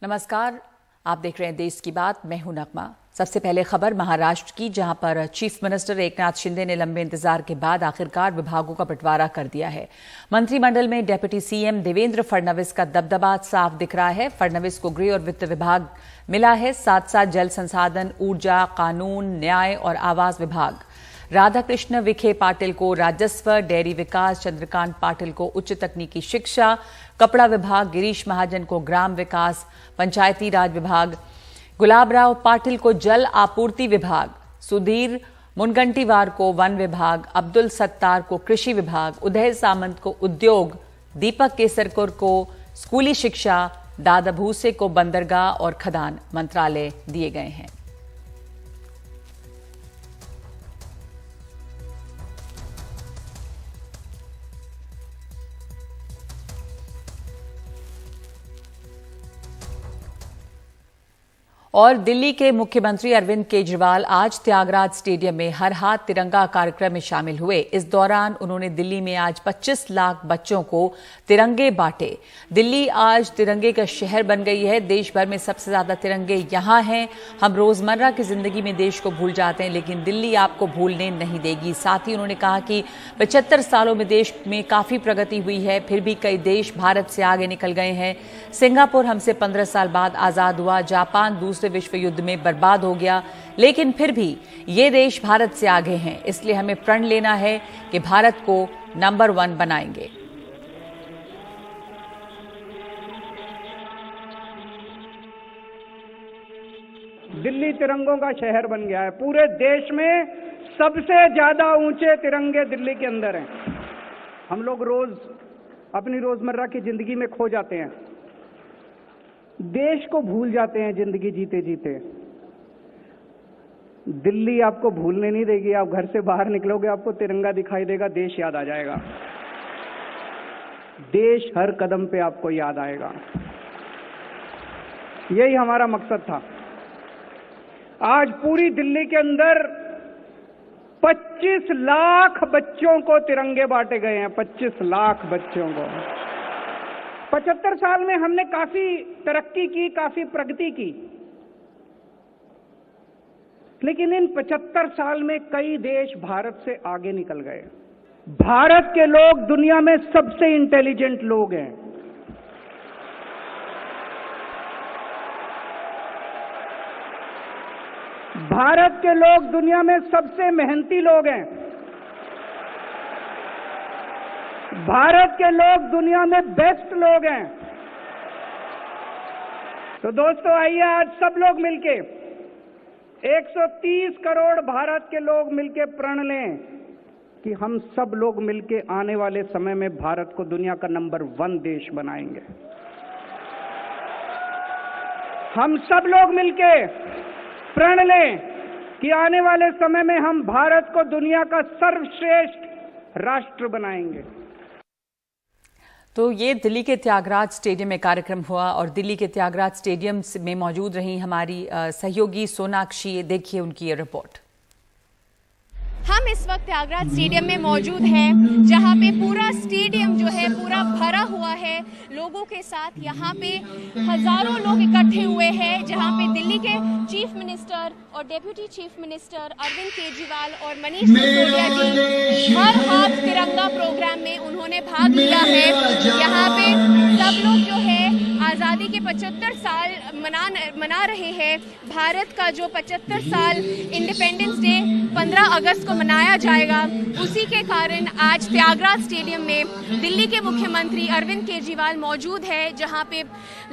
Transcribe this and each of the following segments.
नमस्कार, आप देख रहे हैं देश की बात। मैं हूं नगमा। सबसे पहले खबर महाराष्ट्र की, जहां पर चीफ मिनिस्टर एकनाथ शिंदे ने लंबे इंतजार के बाद आखिरकार विभागों का बंटवारा कर दिया है। मंत्रिमंडल में डिप्टी सीएम देवेंद्र फडणवीस का दबदबा साफ दिख रहा है। फडणवीस को गृह और वित्त विभाग मिला है, साथ साथ जल संसाधन, ऊर्जा, कानून, न्याय और आवास विभाग। राधाकृष्ण विखे पाटिल को राजस्व, डेयरी विकास, चंद्रकांत पाटिल को उच्च तकनीकी शिक्षा, कपड़ा विभाग, गिरीश महाजन को ग्राम विकास, पंचायती राज विभाग, गुलाबराव पाटिल को जल आपूर्ति विभाग, सुधीर मुनगंटीवार को वन विभाग, अब्दुल सत्तार को कृषि विभाग, उदय सामंत को उद्योग, दीपक केसरकर को स्कूली शिक्षा, दादा भूसे को बंदरगाह और खदान मंत्रालय दिए गए हैं। और दिल्ली के मुख्यमंत्री अरविंद केजरीवाल आज त्यागराज स्टेडियम में हर हाथ तिरंगा कार्यक्रम में शामिल हुए। इस दौरान उन्होंने दिल्ली में आज 25 लाख बच्चों को तिरंगे बांटे। दिल्ली आज तिरंगे का शहर बन गई है। देश भर में सबसे ज्यादा तिरंगे यहां हैं। हम रोजमर्रा की जिंदगी में देश को भूल जाते हैं, लेकिन दिल्ली आपको भूलने नहीं देगी। साथ ही उन्होंने कहा कि 75 सालों में देश में काफी प्रगति हुई है, फिर भी कई देश भारत से आगे निकल गए हैं। सिंगापुर हमसे 15 साल बाद आजाद हुआ, जापान दूसरे विश्व युद्ध में बर्बाद हो गया, लेकिन फिर भी ये देश भारत से आगे हैं। इसलिए हमें प्रण लेना है कि भारत को नंबर 1 बनाएंगे। दिल्ली तिरंगों का शहर बन गया है। पूरे देश में सबसे ज्यादा ऊंचे तिरंगे दिल्ली के अंदर हैं। हम लोग रोज अपनी रोजमर्रा की जिंदगी में खो जाते हैं, देश को भूल जाते हैं जिंदगी जीते जीते। दिल्ली आपको भूलने नहीं देगी। आप घर से बाहर निकलोगे, आपको तिरंगा दिखाई देगा, देश याद आ जाएगा। देश हर कदम पे आपको याद आएगा। यही हमारा मकसद था। आज पूरी दिल्ली के अंदर 25 लाख बच्चों को तिरंगे बांटे गए हैं। 25 लाख बच्चों को। 75 साल में हमने काफी तरक्की की, काफी प्रगति की, लेकिन इन 75 साल में कई देश भारत से आगे निकल गए। भारत के लोग दुनिया में सबसे इंटेलिजेंट लोग हैं। भारत के लोग दुनिया में सबसे मेहनती लोग हैं। भारत के लोग दुनिया में बेस्ट लोग हैं। तो दोस्तों, आइए आज सब लोग मिलके 130 करोड़ भारत के लोग मिलके प्रण लें कि हम सब लोग मिलके आने वाले समय में भारत को दुनिया का नंबर 1 देश बनाएंगे। हम सब लोग मिलके प्रण लें कि आने वाले समय में हम भारत को दुनिया का सर्वश्रेष्ठ राष्ट्र बनाएंगे। तो ये दिल्ली के त्यागराज स्टेडियम में कार्यक्रम हुआ और दिल्ली के त्यागराज स्टेडियम में मौजूद रही हमारी सहयोगी सोनाक्षी। देखिए उनकी ये रिपोर्ट। हम इस वक्त त्यागराज स्टेडियम में मौजूद हैं, जहां पे पूरा स्टेडियम जो है पूरा भरा हुआ है लोगों के साथ। यहाँ पे हजारों लोग इकट्ठे हुए हैं, जहां पे दिल्ली के चीफ मिनिस्टर और deputy chief minister Arvind Kejriwal और मनीष सिसोदिया जी हर हाथ तिरंगा प्रोग्राम में उन्होंने भाग लिया है। यहाँ पे सब लोग जो है आज़ादी के 75 साल मना रहे हैं। भारत का जो 75 साल इंडिपेंडेंस डे 15 अगस्त को मनाया जाएगा, उसी के कारण आज त्यागराज स्टेडियम में दिल्ली के मुख्यमंत्री अरविंद केजरीवाल मौजूद है, जहां पे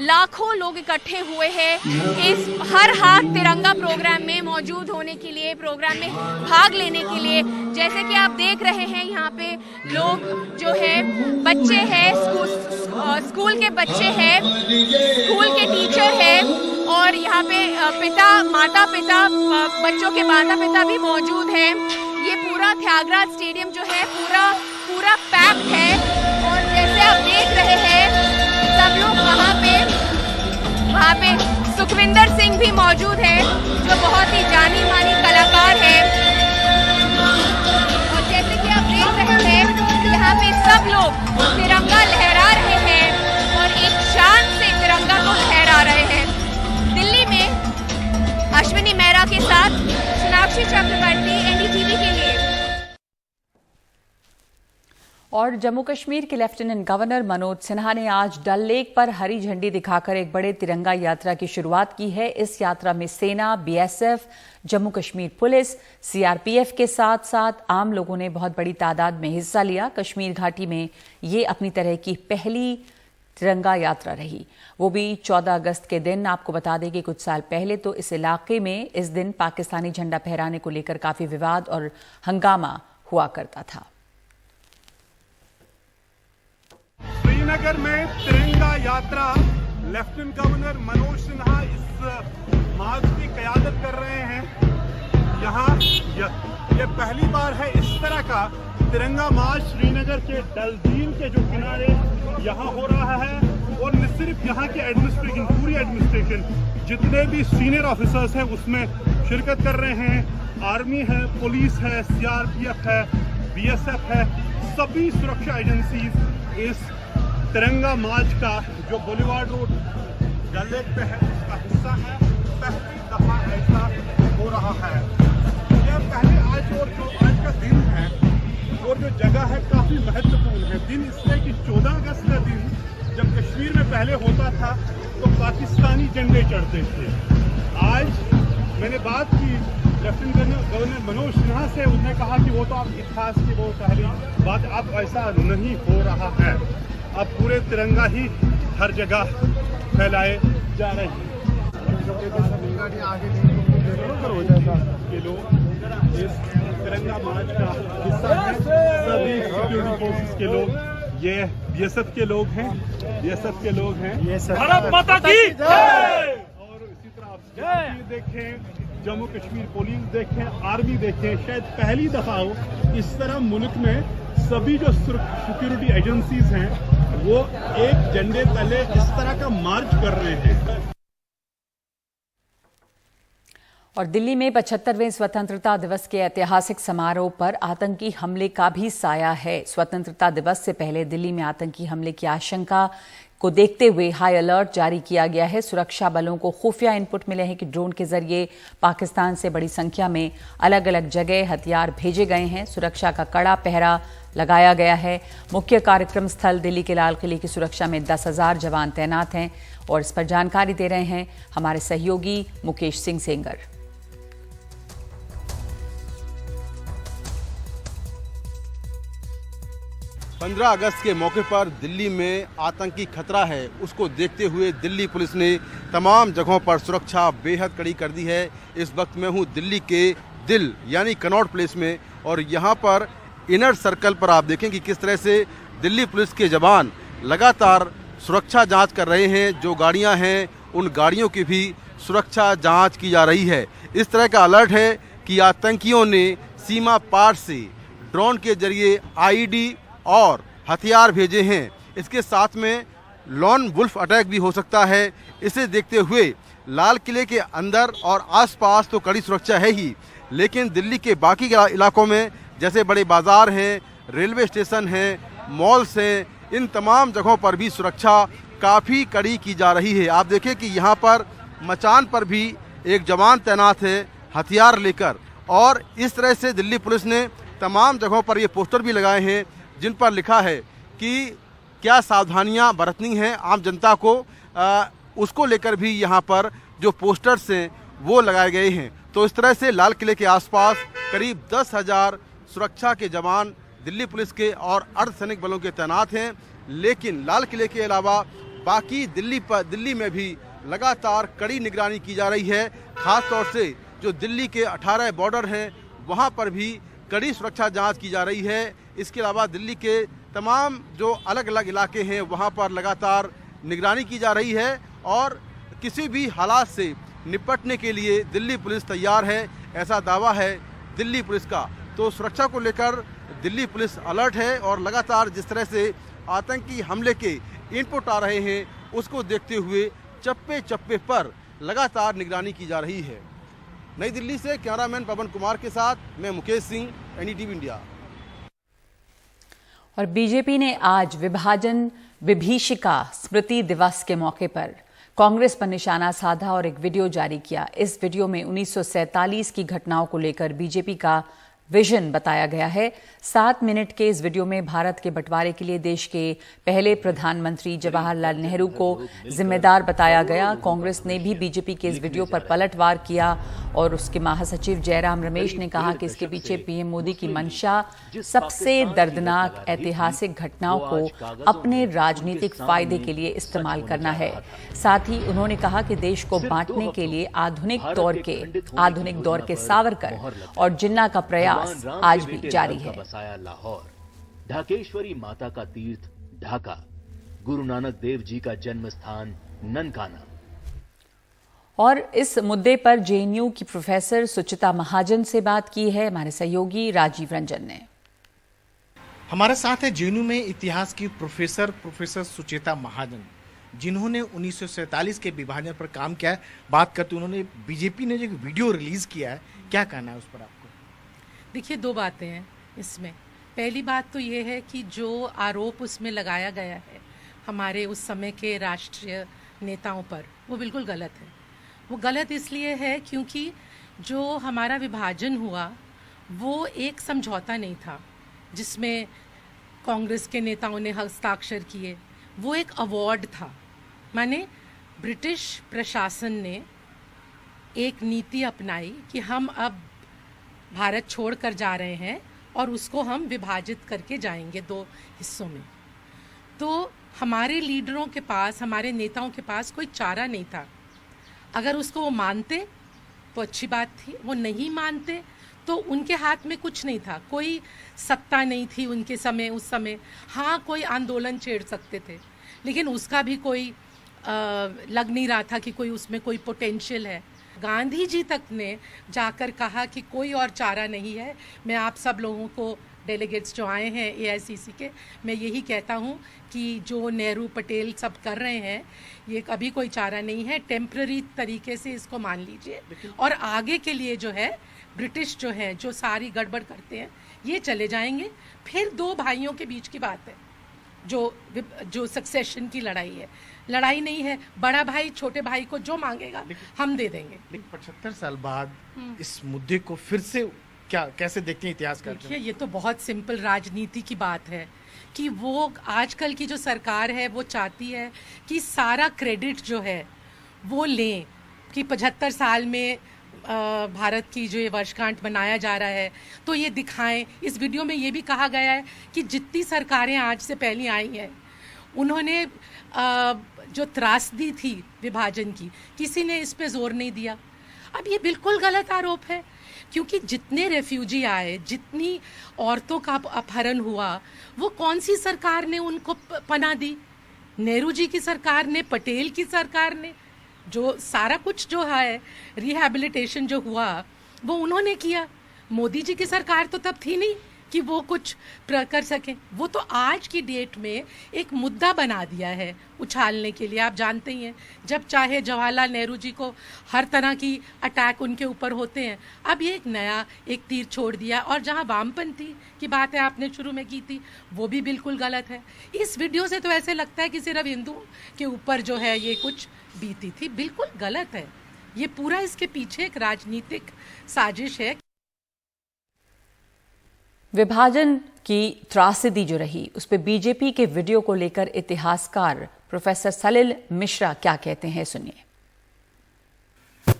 लाखों लोग इकट्ठे हुए हैं इस हर हाथ तिरंगा प्रोग्राम में मौजूद होने के लिए, प्रोग्राम में भाग लेने के लिए। जैसे कि आप देख रहे हैं, यहाँ पे लोग जो है बच्चे हैं, स्कूल के बच्चे हैं, स्कूल के टीचर हैं, और यहाँ पे माता पिता बच्चों के माता पिता भी मौजूद हैं। ये पूरा त्यागराज स्टेडियम जो है पूरा पैक्ड है। और जैसे आप देख रहे हैं सब लोग वहाँ पे सुखविंदर सिंह भी मौजूद है, जो बहुत ही जानी मानी कलाकार है। और जैसे कि आप देख रहे हैं यहाँ पे सब लोग तिरंगा लहरा रहे हैं और एक शान से तिरंगा को लहरा रहे हैं। और जम्मू कश्मीर के लेफ्टिनेंट गवर्नर मनोज सिन्हा ने आज डल लेक पर हरी झंडी दिखाकर एक बड़े तिरंगा यात्रा की शुरुआत की है। इस यात्रा में सेना, BSF, Jammu Kashmir police, CRPF के साथ साथ आम लोगों ने बहुत बड़ी तादाद में हिस्सा लिया। कश्मीर घाटी में ये अपनी तरह की पहली तिरंगा यात्रा रही, वो भी 14 अगस्त के दिन। आपको बता दें कि कुछ साल पहले तो इस इलाके में इस दिन पाकिस्तानी झंडा फहराने को लेकर काफी विवाद और हंगामा हुआ करता था। श्रीनगर में तिरंगा यात्रा लेफ्टिनेंट गवर्नर मनोज सिन्हा इस मार्च की क़यादत कर रहे हैं। यहाँ ये पहली बार है इस तरह का तिरंगा मार्च श्रीनगर के डल झील के जो किनारे यहाँ हो रहा है। और न सिर्फ यहाँ की एडमिनिस्ट्रेशन, पूरी एडमिनिस्ट्रेशन, जितने भी सीनियर ऑफिसर्स हैं उसमें शिरकत कर रहे हैं। आर्मी है, पुलिस है, सीआरपीएफ है, बीएसएफ है, सभी सुरक्षा एजेंसीज इस तिरंगा मार्च का जो बुलेवार्ड रोड डल लेक पे है उसका हिस्सा है। पहली दफा ऐसा हो रहा है। यह पहले आज का दिन है और जो जगह है काफी महत्वपूर्ण है। दिन इसलिए कि 14 अगस्त का दिन जब कश्मीर में पहले होता था तो पाकिस्तानी झंडे चढ़ते थे। आज मैंने बात की लेफ्टिनेंट गवर्नर मनोज सिन्हा से, उन्होंने कहा कि वो तो आप इतिहास की वो पहली बात, अब ऐसा नहीं हो रहा है। अब पूरे तिरंगा ही हर जगह फैलाए जा रहे हैं। ये लोग इस तिरंगा मार्च का हिस्सा हैं। सभी सिक्योरिटी फोर्सेस के लोग, ये बीएसएफ के लोग हैं, भारत माता की जय। और इसी तरह आप देखें, जम्मू कश्मीर पुलिस देखें, आर्मी देखें, शायद पहली दफा हो इस तरह मुल्क में सभी जो सिक्योरिटी एजेंसीज हैं वो एक झंडे तले इस तरह का मार्च कर रहे हैं। और दिल्ली में 75वें स्वतंत्रता दिवस के ऐतिहासिक समारोह पर आतंकी हमले का भी साया है। स्वतंत्रता दिवस से पहले दिल्ली में आतंकी हमले की आशंका को देखते हुए हाई अलर्ट जारी किया गया है। सुरक्षा बलों को खुफिया इनपुट मिले हैं कि ड्रोन के जरिए पाकिस्तान से बड़ी संख्या में अलग अलग जगह हथियार भेजे गए हैं। सुरक्षा का कड़ा पहरा लगाया गया है। मुख्य कार्यक्रम स्थल दिल्ली के लाल किले की सुरक्षा में 10,000 जवान तैनात हैं। और इस पर जानकारी दे रहे हैं हमारे सहयोगी मुकेश सिंह सेंगर। 15 अगस्त के मौके पर दिल्ली में आतंकी खतरा है, उसको देखते हुए दिल्ली पुलिस ने तमाम जगहों पर सुरक्षा बेहद कड़ी कर दी है। इस वक्त मैं हूं दिल्ली के दिल यानी कनॉट प्लेस में और यहां पर इनर सर्कल पर आप देखें कि किस तरह से दिल्ली पुलिस के जवान लगातार सुरक्षा जांच कर रहे हैं। जो गाड़ियां हैं उन गाड़ियों की भी सुरक्षा जांच की जा रही है। इस तरह का अलर्ट है कि आतंकियों ने सीमा पार से ड्रोन के जरिए आईडी और हथियार भेजे हैं। इसके साथ में लॉन वुल्फ अटैक भी हो सकता है। इसे देखते हुए लाल किले के अंदर और आसपास तो कड़ी सुरक्षा है ही, लेकिन दिल्ली के बाकी इलाकों में जैसे बड़े बाजार हैं, रेलवे स्टेशन हैं, मॉल्स हैं, इन तमाम जगहों पर भी सुरक्षा काफ़ी कड़ी की जा रही है। आप देखें कि यहाँ पर मचान पर भी एक जवान तैनात है हथियार लेकर। और इस तरह से दिल्ली पुलिस ने तमाम जगहों पर ये पोस्टर भी लगाए हैं जिन पर लिखा है कि क्या सावधानियां बरतनी हैं आम जनता को, उसको लेकर भी यहाँ पर जो पोस्टर्स हैं वो लगाए गए हैं। तो इस तरह से लाल किले के आसपास करीब 10,000 सुरक्षा के जवान दिल्ली पुलिस के और अर्धसैनिक बलों के तैनात हैं। लेकिन लाल किले के अलावा बाकी दिल्ली में भी लगातार कड़ी निगरानी की जा रही है। खास तौर से जो दिल्ली के 18 बॉर्डर हैं वहाँ पर भी कड़ी सुरक्षा जांच की जा रही है। इसके अलावा दिल्ली के तमाम जो अलग अलग इलाके हैं वहाँ पर लगातार निगरानी की जा रही है और किसी भी हालात से निपटने के लिए दिल्ली पुलिस तैयार है, ऐसा दावा है दिल्ली पुलिस का। तो सुरक्षा को लेकर दिल्ली पुलिस अलर्ट है और लगातार जिस तरह से आतंकी हमले के इनपुट आ रहे हैं उसको देखते हुए चप्पे चप्पे पर लगातार निगरानी की जा रही है। नई दिल्ली से कैमरामैन पवन कुमार के साथ मैं मुकेश सिंह, एनडीटीवी इंडिया। और बीजेपी ने आज विभाजन विभीषिका स्मृति दिवस के मौके पर कांग्रेस पर निशाना साधा और एक वीडियो जारी किया। इस वीडियो में 1947 की घटनाओं को लेकर बीजेपी का विजन बताया गया है। 7 मिनट के इस वीडियो में भारत के बंटवारे के लिए देश के पहले प्रधानमंत्री जवाहरलाल नेहरू को जिम्मेदार बताया गया। कांग्रेस ने भी बीजेपी के इस वीडियो पर पलटवार किया और उसके महासचिव जयराम रमेश ने कहा कि इसके पीछे पीएम मोदी की मंशा सबसे दर्दनाक ऐतिहासिक घटनाओं को अपने राजनीतिक फायदे के लिए इस्तेमाल करना है। साथ ही उन्होंने कहा कि देश को बांटने के लिए आधुनिक दौर के सावरकर और जिन्ना का प्रयास आज भी जारी है। लाहौर, ढाकेश्वरी माता का तीर्थ ढाका, गुरु नानक देव जी का जन्म स्थान ननकाना। और इस मुद्दे पर जेएनयू की प्रोफेसर सुचिता महाजन से बात की है हमारे सहयोगी राजीव रंजन ने। हमारे साथ है जेएनयू में इतिहास की प्रोफेसर सुचिता महाजन, जिन्होंने 1947 के विभाजन पर काम किया है। बात करते उन्होंने बीजेपी ने जो वीडियो रिलीज किया है, क्या कहना है उस पर आपको? देखिए, 2 बातें हैं इसमें। पहली बात तो ये है कि जो आरोप उसमें लगाया गया है हमारे उस समय के राष्ट्रीय नेताओं पर, वो बिल्कुल गलत है। वो गलत इसलिए है क्योंकि जो हमारा विभाजन हुआ वो एक समझौता नहीं था जिसमें कांग्रेस के नेताओं ने हस्ताक्षर किए। वो एक अवार्ड था, माने ब्रिटिश प्रशासन ने एक नीति अपनाई कि हम अब भारत छोड़कर जा रहे हैं और उसको हम विभाजित करके जाएंगे 2 हिस्सों में। तो हमारे लीडरों के पास, हमारे नेताओं के पास कोई चारा नहीं था। अगर उसको वो मानते तो अच्छी बात थी, वो नहीं मानते तो उनके हाथ में कुछ नहीं था, कोई सत्ता नहीं थी उनके समय। उस समय हाँ, कोई आंदोलन छेड़ सकते थे, लेकिन उसका भी कोई लग नहीं रहा था कि कोई उसमें कोई पोटेंशियल है। गांधी जी तक ने जाकर कहा कि कोई और चारा नहीं है। मैं आप सब लोगों को, डेलीगेट्स जो आए हैं एआईसीसी के, मैं यही कहता हूँ कि जो नेहरू पटेल सब कर रहे हैं ये कभी कोई चारा नहीं है। टेम्पररी तरीके से इसको मान लीजिए और आगे के लिए जो है ब्रिटिश जो है जो सारी गड़बड़ करते हैं ये चले जाएंगे। फिर 2 भाइयों के बीच की बात है, जो सक्सेशन की लड़ाई है। लड़ाई नहीं है, बड़ा भाई छोटे भाई को जो मांगेगा हम दे देंगे। लेकिन 75 साल बाद इस मुद्दे को फिर से कैसे देखते हैं इतिहास का? देखिए, ये तो बहुत सिंपल राजनीति की बात है कि वो आजकल की जो सरकार है वो चाहती है कि सारा क्रेडिट जो है वो लें कि 75 साल में भारत की जो ये वर्षगांठ मनाया जा रहा है तो ये दिखाएं। इस वीडियो में ये भी कहा गया है कि जितनी सरकारें आज से पहले आई हैं उन्होंने जो त्रासदी थी विभाजन की, किसी ने इस पे जोर नहीं दिया। अब ये बिल्कुल गलत आरोप है क्योंकि जितने रेफ्यूजी आए, जितनी औरतों का अपहरण हुआ, वो कौन सी सरकार ने उनको पनाह दी? नेहरू जी की सरकार ने, पटेल की सरकार ने। जो सारा कुछ जो है रिहैबिलिटेशन जो हुआ वो उन्होंने किया। मोदी जी की सरकार तो तब थी नहीं कि वो कुछ कर सकें। वो तो आज की डेट में एक मुद्दा बना दिया है उछालने के लिए। आप जानते ही हैं, जब चाहे जवाहरलाल नेहरू जी को हर तरह की अटैक उनके ऊपर होते हैं। अब ये एक तीर छोड़ दिया। और जहां वामपंथी की बात है आपने शुरू में की थी, वो भी बिल्कुल गलत है। इस वीडियो से तो ऐसे लगता है कि सिर्फ हिंदुओं के ऊपर जो है ये कुछ बीती थी। बिल्कुल गलत है। ये पूरा इसके पीछे एक राजनीतिक साजिश है। विभाजन की त्रासदी जो रही उस पर बीजेपी के वीडियो को लेकर इतिहासकार प्रोफेसर सलिल मिश्रा क्या कहते हैं, सुनिए।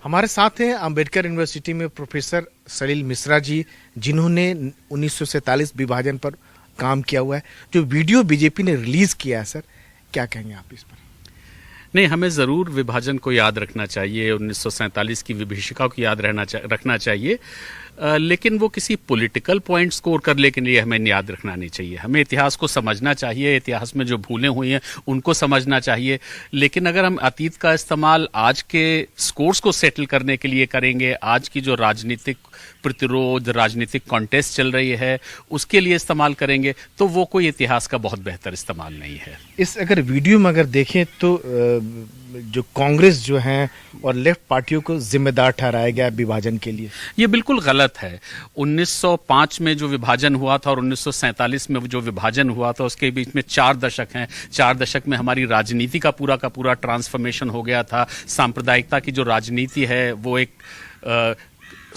हमारे साथ हैं अंबेडकर यूनिवर्सिटी में प्रोफेसर सलिल मिश्रा जी, जिन्होंने 1947 विभाजन पर काम किया हुआ है। जो वीडियो बीजेपी ने रिलीज किया है सर, क्या कहेंगे आप इस पर? नहीं, हमें ज़रूर विभाजन को याद रखना चाहिए, 1947 की विभीषिका को याद रखना चाहिए, लेकिन वो किसी पॉलिटिकल पॉइंट स्कोर करने के लिए हमें याद रखना नहीं चाहिए। हमें इतिहास को समझना चाहिए, इतिहास में जो भूलें हुई हैं उनको समझना चाहिए। लेकिन अगर हम अतीत का इस्तेमाल आज के स्कोर्स को सेटल करने के लिए करेंगे, आज की जो राजनीतिक प्रतिरोध, राजनीतिक कॉन्टेस्ट चल रही है उसके लिए इस्तेमाल करेंगे, तो वो कोई इतिहास का बहुत बेहतर इस्तेमाल नहीं है। इस अगर वीडियो में अगर देखें तो जो कांग्रेस जो है और लेफ्ट पार्टियों को जिम्मेदार ठहराया गया विभाजन के लिए, ये बिल्कुल गलत है। 1905 में जो विभाजन हुआ था और 1947 में जो विभाजन हुआ था उसके बीच में 4 दशक हैं। 4 दशक में हमारी राजनीति का पूरा ट्रांसफॉर्मेशन हो गया था। सांप्रदायिकता की जो राजनीति है वो एक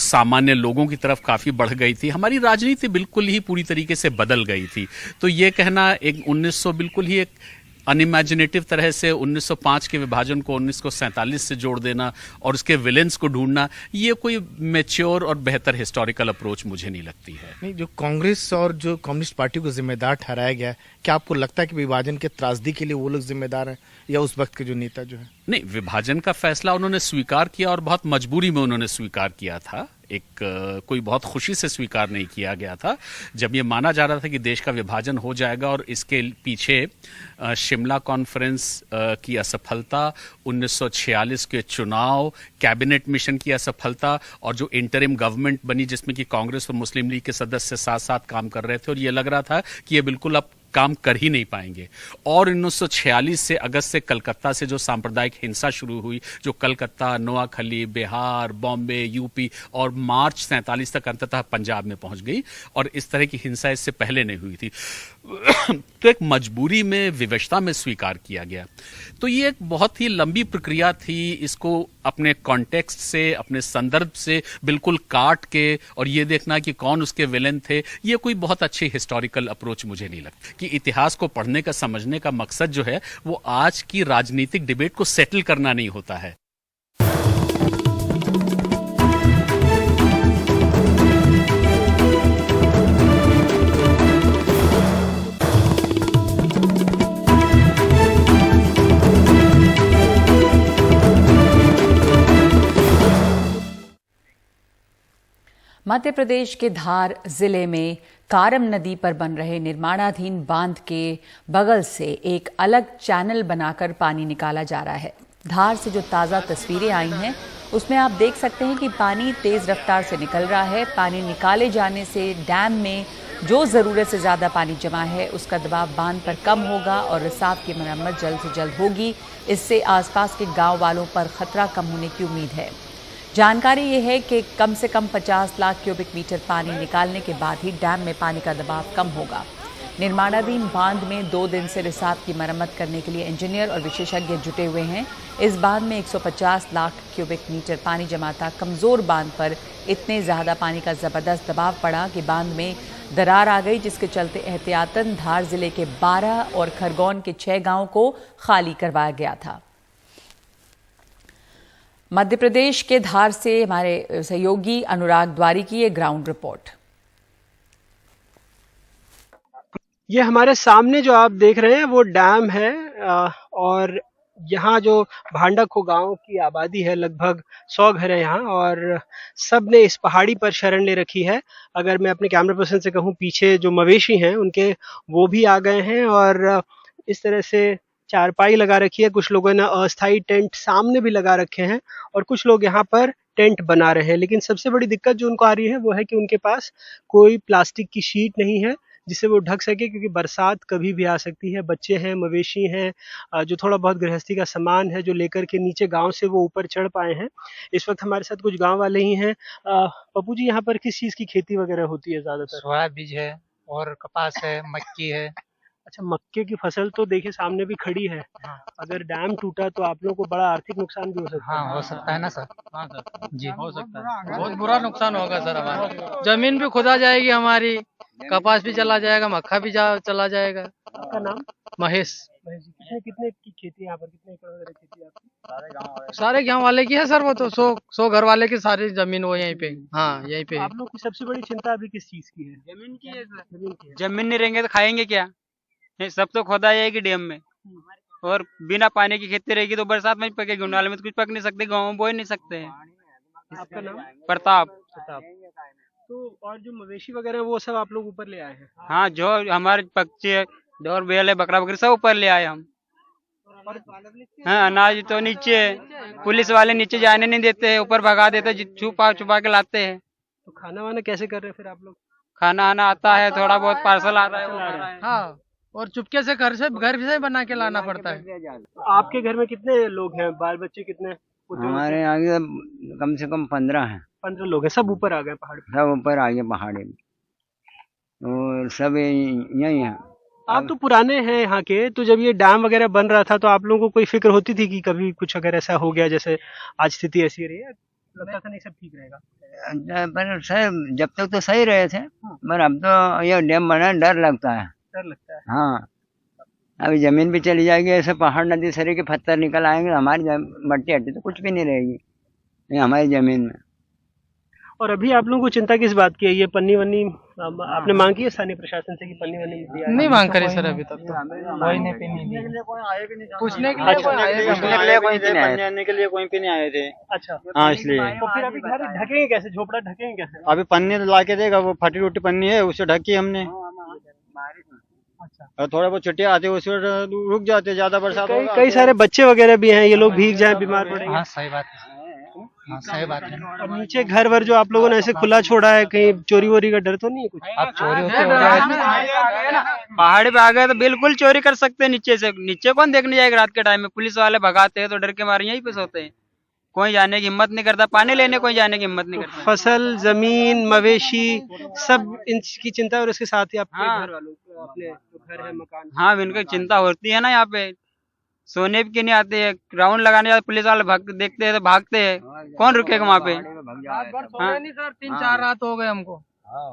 सामान्य लोगों की तरफ काफी बढ़ गई थी। हमारी राजनीति बिल्कुल ही पूरी तरीके से बदल गई थी। तो ये कहना एक 1900 बिल्कुल ही एक अनइमेजिनेटिव तरह से 1905 के विभाजन को 1947 से जोड़ देना और उसके विलेंस को ढूंढना, ये कोई मैच्योर और बेहतर हिस्टोरिकल अप्रोच मुझे नहीं लगती है। नहीं, जो कांग्रेस और जो कम्युनिस्ट पार्टी को जिम्मेदार ठहराया गया है, क्या आपको लगता है कि विभाजन के त्रासदी के लिए वो लोग जिम्मेदार हैं या उस वक्त के जो नेता जो है? नहीं, विभाजन का फैसला उन्होंने स्वीकार किया और बहुत मजबूरी में उन्होंने स्वीकार किया था। कोई बहुत खुशी से स्वीकार नहीं किया गया था। जब ये माना जा रहा था कि देश का विभाजन हो जाएगा और इसके पीछे शिमला कॉन्फ्रेंस की असफलता, 1946 के चुनाव, कैबिनेट मिशन की असफलता और जो इंटरिम गवर्नमेंट बनी जिसमें कि कांग्रेस और मुस्लिम लीग के सदस्य साथ साथ काम कर रहे थे और ये लग रहा था कि ये बिल्कुल अब काम कर ही नहीं पाएंगे। और 1946 से अगस्त से कलकत्ता से जो सांप्रदायिक हिंसा शुरू हुई, जो कलकत्ता, नोआखली, बिहार, बॉम्बे, यूपी और मार्च 47 तक अंततः पंजाब में पहुंच गई और इस तरह की हिंसा इससे पहले नहीं हुई थी। तो एक मजबूरी में, विवशता में स्वीकार किया गया। तो ये एक बहुत ही लंबी प्रक्रिया थी। इसको अपने कॉन्टेक्स्ट से, अपने संदर्भ से बिल्कुल काट के और ये देखना कि कौन उसके विलेन थे, ये कोई बहुत अच्छी हिस्टोरिकल अप्रोच मुझे नहीं लगती। कि इतिहास को पढ़ने का, समझने का मकसद जो है वो आज की राजनीतिक डिबेट को सेटल करना नहीं होता है। मध्य प्रदेश के धार जिले में कारम नदी पर बन रहे निर्माणाधीन बांध के बगल से एक अलग चैनल बनाकर पानी निकाला जा रहा है। धार से जो ताज़ा तस्वीरें आई हैं उसमें आप देख सकते हैं कि पानी तेज रफ्तार से निकल रहा है। पानी निकाले जाने से डैम में जो ज़रूरत से ज़्यादा पानी जमा है उसका दबाव बांध पर कम होगा और रिसाव की मरम्मत जल्द से जल्द होगी। इससे आसपास के गांव वालों पर खतरा कम होने की उम्मीद है। जानकारी ये है कि कम से कम 50 लाख क्यूबिक मीटर पानी निकालने के बाद ही डैम में पानी का दबाव कम होगा। निर्माणाधीन बांध में 2 दिन से रिसाव की मरम्मत करने के लिए इंजीनियर और विशेषज्ञ जुटे हुए हैं। इस बांध में 150 लाख क्यूबिक मीटर पानी जमा था। कमज़ोर बांध पर इतने ज़्यादा पानी का ज़बरदस्त दबाव पड़ा कि बांध में दरार आ गई, जिसके चलते एहतियातन धार जिले के 12 और खरगोन के 6 गाँव को खाली करवाया गया था। मध्य प्रदेश के धार से हमारे सहयोगी अनुराग द्वारी की ये ग्राउंड रिपोर्ट। ये हमारे सामने जो आप देख रहे हैं वो डैम है और यहाँ जो भांडखो गांव की आबादी है, लगभग 100 घर है यहाँ और सब ने इस पहाड़ी पर शरण ले रखी है। अगर मैं अपने कैमरा पर्सन से कहूँ, पीछे जो मवेशी हैं उनके वो भी आ गए हैं और इस तरह से चारपाई लगा रखी है। कुछ लोगों ने अस्थायी टेंट सामने भी लगा रखे हैं और कुछ लोग यहाँ पर टेंट बना रहे हैं। लेकिन सबसे बड़ी दिक्कत जो उनको आ रही है वो है कि उनके पास कोई प्लास्टिक की शीट नहीं है जिससे वो ढक सके, क्योंकि बरसात कभी भी आ सकती है। बच्चे हैं, मवेशी हैं, जो थोड़ा बहुत गृहस्थी का सामान है जो लेकर के नीचे गांव से वो ऊपर चढ़ पाए हैं। इस वक्त हमारे साथ कुछ गांव वाले ही हैं। पप्पू जी, यहाँ पर किस चीज़ की खेती वगैरह होती है ज़्यादातर? सोया बीज है और कपास है, मक्की है। अच्छा, मक्के की फसल तो देखिए सामने भी खड़ी है। अगर डैम टूटा तो आप लोगों को बड़ा आर्थिक नुकसान भी हो सकता है। हाँ, हो सकता है ना सर। हाँ सर जी, हो सकता है। बहुत बुरा नुकसान होगा सर। हमारा जमीन भी खुदा जाएगी, हमारी कपास भी चला जाएगा, मक्का भी चला जाएगा। आपका नाम? महेश। कितने की खेती यहाँ पर, कितने एकड़ वगैरह खेती आपकी? सारे गाँव वाले की है सर। वो तो 100 घर वाले की सारी जमीन वो यहीं पे। हाँ, यहीं पे। आप लोग की सबसे बड़ी चिंता अभी किस चीज की है? जमीन की है सर। जमीन नहीं रहेंगे तो खाएंगे क्या? सब तो खोदा जाएगी डैम में और बिना पानी की खेती रहेगी तो बरसात में पकेगी, उनाले में तो कुछ पक नहीं सकते, गाँव में बो नहीं सकते हैं। आपका नाम? प्रताप। तो और जो मवेशी वगैरह वो सब आप लोग ऊपर ले आए हैं? हाँ, जो हमारे पक्षी है, और बैल है, बकरा बकरी सब ऊपर ले आए हम। हाँ, अनाज तो नीचे है, पुलिस वाले नीचे जाने नहीं देते हैं, ऊपर भगा देते हैं, छुपा के लाते हैं। तो खाना वाना कैसे कर रहे हैं फिर आप लोग? खाना आना आता है, थोड़ा बहुत पार्सल आ रहा है। हाँ, और चुपके से घर से बना के लाना पड़ता है। आपके घर में कितने लोग हैं? बाल बच्चे कितने? हमारे आगे कम से कम 15 हैं। 15 लोग हैं। सब ऊपर आ गए पहाड़ पे? सब ऊपर आ गए पहाड़ी में, तो सब यही है। आप तो पुराने हैं यहाँ के, तो जब ये डैम वगैरह बन रहा था तो आप लोगों को कोई फिक्र होती थी कि कभी कुछ अगर ऐसा हो गया जैसे आज स्थिति ऐसी रही है? लगता था नहीं सब ठीक रहेगा? पर सर जब तक तो सही रहे थे, पर अब तो ये डैम बना डर लगता है। डर लगता है। हाँ, अभी जमीन भी चली जाएगी, ऐसे पहाड़ नदी सरे के पत्थर निकल आएंगे, हमारी मट्टी हट्टी तो कुछ भी नहीं रहेगी ये हमारी जमीन में। और अभी आप लोगों को चिंता किस बात की है? ये पन्नी वन्नी आपने मांग की है स्थानीय प्रशासन से कि पन्नी वन्नी दिया है? नहीं मांग करी सर अभी तक तो कोई नहीं पूछने के लिए कोई भी नहीं आए थे। अच्छा, हाँ इसलिए। तो फिर अभी घर ढकेंगे कैसे? झोपड़ा ढकेंगे कैसे? अभी पन्नी ला के देगा, वो फटी टूटी पन्नी है उसे ढकी हमने। अच्छा, थोड़ा बहुत छुट्टियाँ आती है उसमें रुक जाते, ज्यादा बरसात होगा। कई सारे बच्चे वगैरह भी हैं, ये लोग भीग जाए बीमार पड़ेंगे। हाँ सही बात है, हाँ सही बात है। और नीचे घर वर जो आप लोगों ने ऐसे खुला छोड़ा है, कहीं चोरी वोरी का डर तो नहीं है कुछ? अब चोरी होती पहाड़ी पे आ गए तो बिल्कुल चोरी कर सकते हैं नीचे से। नीचे कौन देखने जाएगा रात के टाइम में? पुलिस वाले भगाते हैं तो डर के मारे यहीं पे सोते हैं, कोई जाने की हिम्मत नहीं करता, पानी लेने कोई जाने की हिम्मत नहीं करता। फसल, जमीन, मवेशी सब इनकी चिंता है, और इसके साथ ही आपके घर वालों को, अपने जो घर है मकान। हाँ, इनकी चिंता होती है ना। यहाँ पे सोने की नहीं आते है, राउंड लगाने जाते पुलिस वाले देखते हैं तो भागते हैं, कौन रुकेगा वहाँ पे? नहीं सर, 3-4 रात हो गए हमको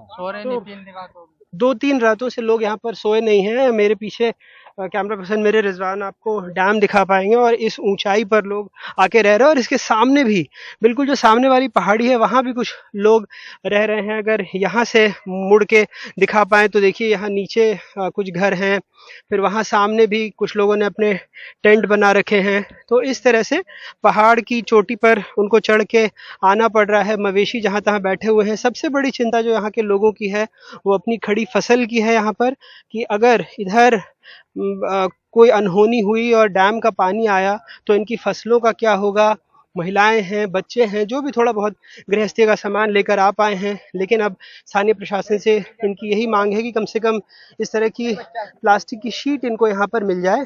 सो रहे नहीं, 3 रात हो गए। 2-3 रातों से लोग यहाँ पर सोए नहीं हैं। मेरे पीछे कैमरा पर्सन मेरे रिजवान आपको डैम दिखा पाएंगे, और इस ऊंचाई पर लोग आके रह रहे हैं। और इसके सामने भी, बिल्कुल जो सामने वाली पहाड़ी है, वहाँ भी कुछ लोग रह रहे हैं। अगर यहाँ से मुड़ के दिखा पाएँ तो देखिए, यहाँ नीचे कुछ घर हैं, फिर वहाँ सामने भी कुछ लोगों ने अपने टेंट बना रखे हैं। तो इस तरह से पहाड़ की चोटी पर उनको चढ़ के आना पड़ रहा है। मवेशी जहाँ तहाँ बैठे हुए हैं। सबसे बड़ी चिंता जो यहाँ के लोगों की है वो अपनी खड़ी फसल की है यहाँ पर, कि अगर इधर कोई अनहोनी हुई और डैम का पानी आया तो इनकी फसलों का क्या होगा। महिलाएं हैं, बच्चे हैं, जो भी थोड़ा बहुत गृहस्थी का सामान लेकर आ पाए हैं। लेकिन अब स्थानीय प्रशासन से इनकी यही मांग है कि कम से कम इस तरह की प्लास्टिक की शीट इनको यहाँ पर मिल जाए।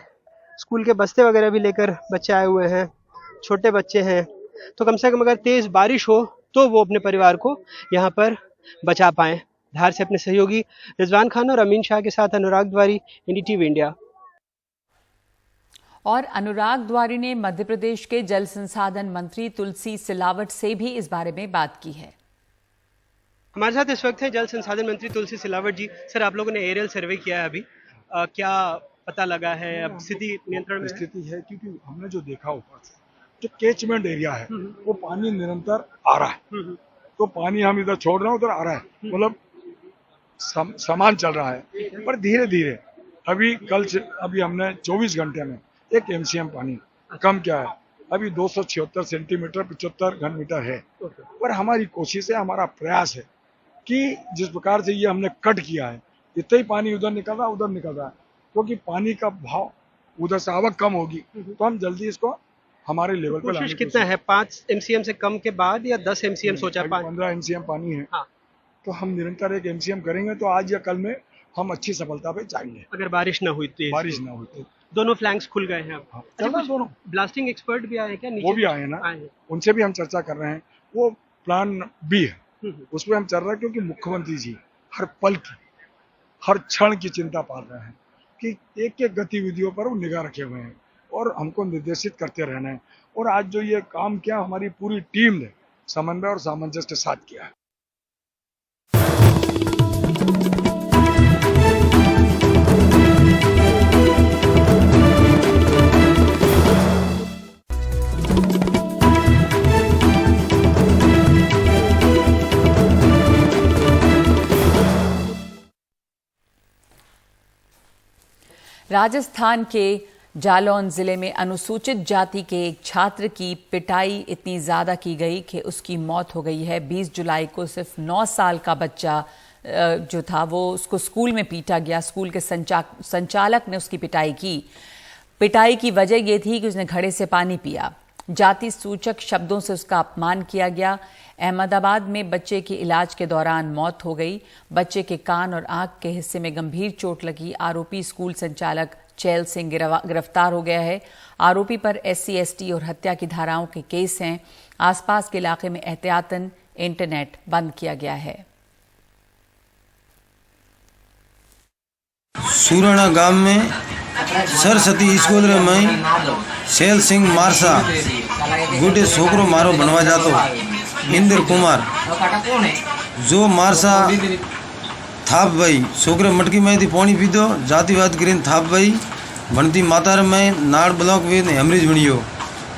स्कूल के बस्ते वगैरह भी लेकर बच्चे आए हुए हैं, छोटे बच्चे हैं, तो कम से कम अगर तेज बारिश हो तो वो अपने परिवार को यहाँ पर बचा पाएं। धार से अपने सहयोगी रिजवान खान और अमीन शाह के साथ अनुराग द्वारी, एनडीटीवी इंडिया। और अनुराग द्वारी ने मध्य प्रदेश के जल संसाधन मंत्री तुलसी सिलावट से भी इस बारे में बात की है। हमारे साथ इस वक्त है जल संसाधन मंत्री तुलसी सिलावट जी। सर, आप लोगों ने एरियल सर्वे किया है अभी, क्या पता लगा है? अब स्थिति नियंत्रण में स्थिति है, क्योंकि हमने जो देखा ऊपर से, जो कैचमेंट एरिया है वो पानी निरंतर आ रहा है। तो पानी हम इधर छोड़ रहे हैं, उधर आ रहा है, मतलब समान चल रहा है, पर धीरे धीरे। अभी हमने 24 घंटे में 1 MCM पानी कम किया है। अभी 276 सेंटीमीटर 75 घन मीटर है। पर हमारी कोशिश है, हमारा प्रयास है कि जिस प्रकार से ये हमने कट किया है, इतना ही पानी उधर निकल रहा है, क्योंकि पानी का भाव उधर से आवक कम होगी, तो हम जल्दी इसको हमारे लेवल पर कोशिश कितना है? 5 MCM से कम के बाद या 10 MCM सोचा? 15 MCM पानी है। हाँ। तो हम निरंतर 1 MCM करेंगे तो आज या कल में हम अच्छी सफलता पे जाएंगे, अगर बारिश ना हुई तो। दोनों फ्लैंक्स खुल गए हैं अब। अच्छा, दोनों ब्लास्टिंग एक्सपर्ट भी आए हैं क्या? वो भी आए हैं ना, उनसे भी हम चर्चा कर रहे हैं। वो प्लान भी है, उसमें हम चल रहे हैं, क्योंकि मुख्यमंत्री जी हर पल की, हर क्षण की चिंता पाल रहे हैं कि एक एक गतिविधियों पर वो निगाह रखे हुए हैं और हमको निर्देशित करते रहना है। और आज जो ये काम किया, हमारी पूरी टीम ने समन्वय और सामंजस्य के साथ किया है। राजस्थान के जालौन जिले में अनुसूचित जाति के एक छात्र की पिटाई इतनी ज्यादा की गई कि उसकी मौत हो गई है। 20 जुलाई को सिर्फ 9 साल का बच्चा जो था वो उसको स्कूल में पीटा गया। स्कूल के संचालक ने उसकी पिटाई की। पिटाई की वजह ये थी कि उसने घड़े से पानी पिया। जाति सूचक शब्दों से उसका अपमान किया गया। अहमदाबाद में बच्चे की इलाज के दौरान मौत हो गई। बच्चे के कान और आंख के हिस्से में गंभीर चोट लगी। आरोपी स्कूल संचालक चैल सिंह गिरफ्तार हो गया है। आरोपी पर SC ST और हत्या की धाराओं के केस हैं। आसपास के इलाके में एहतियातन इंटरनेट बंद किया गया है। सूराना गांव में सरस्वती स्कूल में चैल सिंह मारसा गोटे छोकरो मारो बनवा जातो इंद्र कुमार जो मारसा थाप भाई छोकरे मटकी में थी पानी पीधो जातिवाद करीन थाप भाई भणती मातार में नाड़ ब्लॉक में हेमरेज बणियो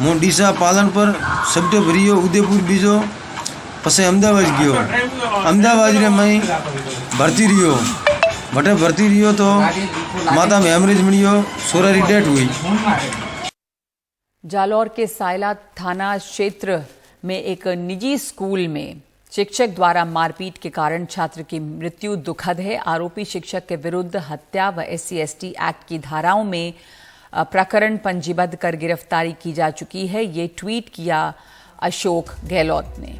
मो डीसा पालन पर सबटे भरियो उदयपुर बीजो पसे अहमदाबाद गयो अहमदाबाद रे मैं भर्ती रियो बटे भर्ती रियो तो माता में हेमरेज बणियो सोरारी डेथ हुई। जालौर के सायला थाना क्षेत्र में एक निजी स्कूल में शिक्षक द्वारा मारपीट के कारण छात्र की मृत्यु दुखद है। आरोपी शिक्षक के विरुद्ध हत्या व SC/ST एक्ट की धाराओं में प्रकरण पंजीबद्ध कर गिरफ्तारी की जा चुकी है। ये ट्वीट किया अशोक गहलोत ने।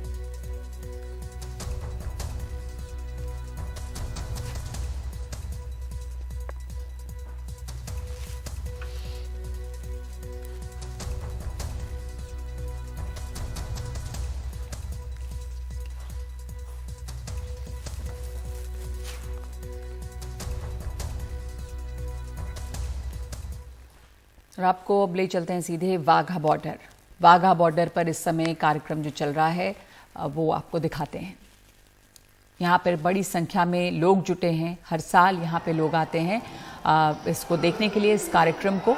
और आपको अब ले चलते हैं सीधे वाघा बॉर्डर। वाघा बॉर्डर पर इस समय कार्यक्रम जो चल रहा है वो आपको दिखाते हैं। यहाँ पर बड़ी संख्या में लोग जुटे हैं, हर साल यहाँ पे लोग आते हैं इसको देखने के लिए, इस कार्यक्रम को।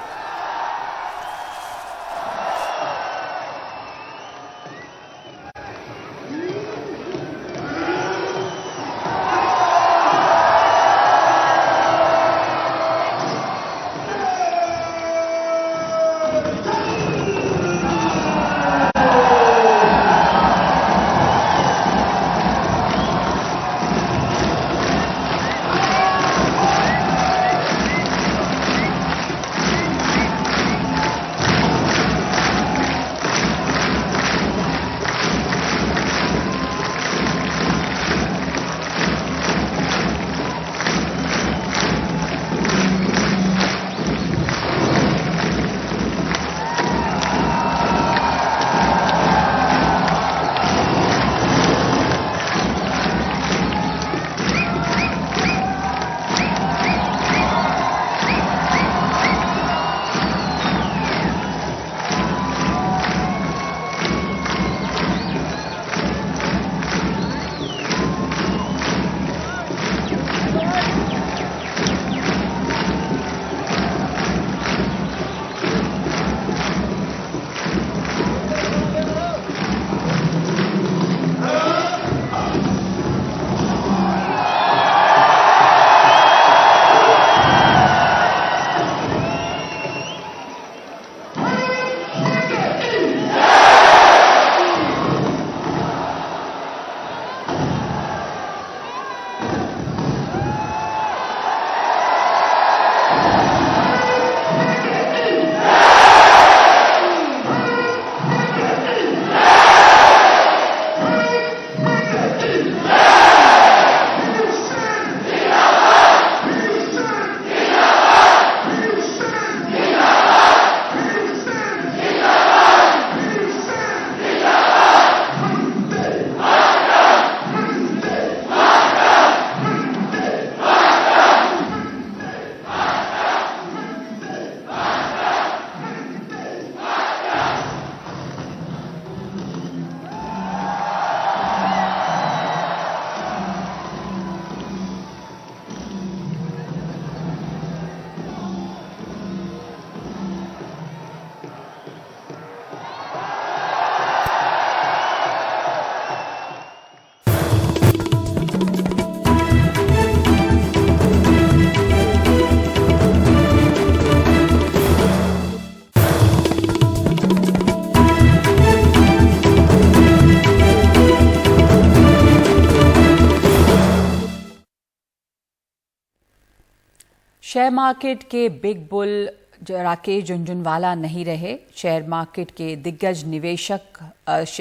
शेयर मार्केट के बिग बुल राकेश झुनझुनवाला नहीं रहे। शेयर मार्केट के दिग्गज निवेशक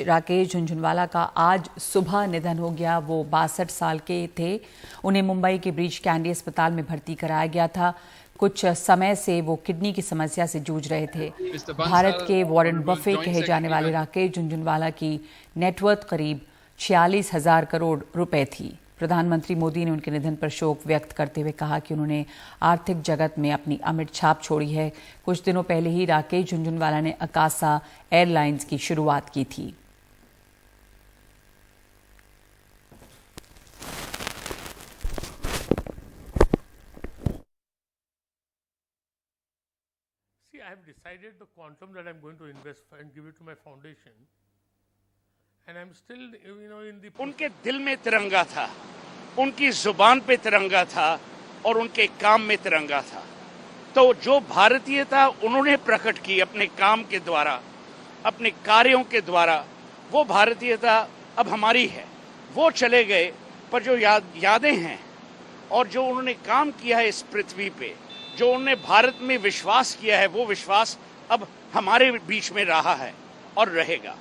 राकेश झुनझुनवाला का आज सुबह निधन हो गया। वो 62 साल के थे। उन्हें मुंबई के ब्रीच कैंडी अस्पताल में भर्ती कराया गया था। कुछ समय से वो किडनी की समस्या से जूझ रहे थे। भारत के वॉरेन बफे कहे जाने वाले राकेश झुनझुनवाला की नेटवर्थ करीब 46,000 करोड़ रुपए थी। प्रधानमंत्री मोदी ने उनके निधन पर शोक व्यक्त करते हुए कहा कि उन्होंने आर्थिक जगत में अपनी अमिट छाप छोड़ी है। कुछ दिनों पहले ही राकेश झुनझुनवाला ने अकासा एयरलाइंस की शुरुआत की थी। See, I have decided the quantum that I'm going to invest and give it to my foundation, and I'm still, in the. उनके दिल में तिरंगा था, उनकी जुबान पे तिरंगा था और उनके काम में तिरंगा था। तो जो भारतीयता उन्होंने प्रकट की अपने काम के द्वारा, अपने कार्यों के द्वारा, वो भारतीयता अब हमारी है। वो चले गए, पर जो यादें हैं और जो उन्होंने काम किया है इस पृथ्वी पे, जो उन्होंने भारत में विश्वास किया है, वो विश्वास अब हमारे बीच में रहा है और रहेगा।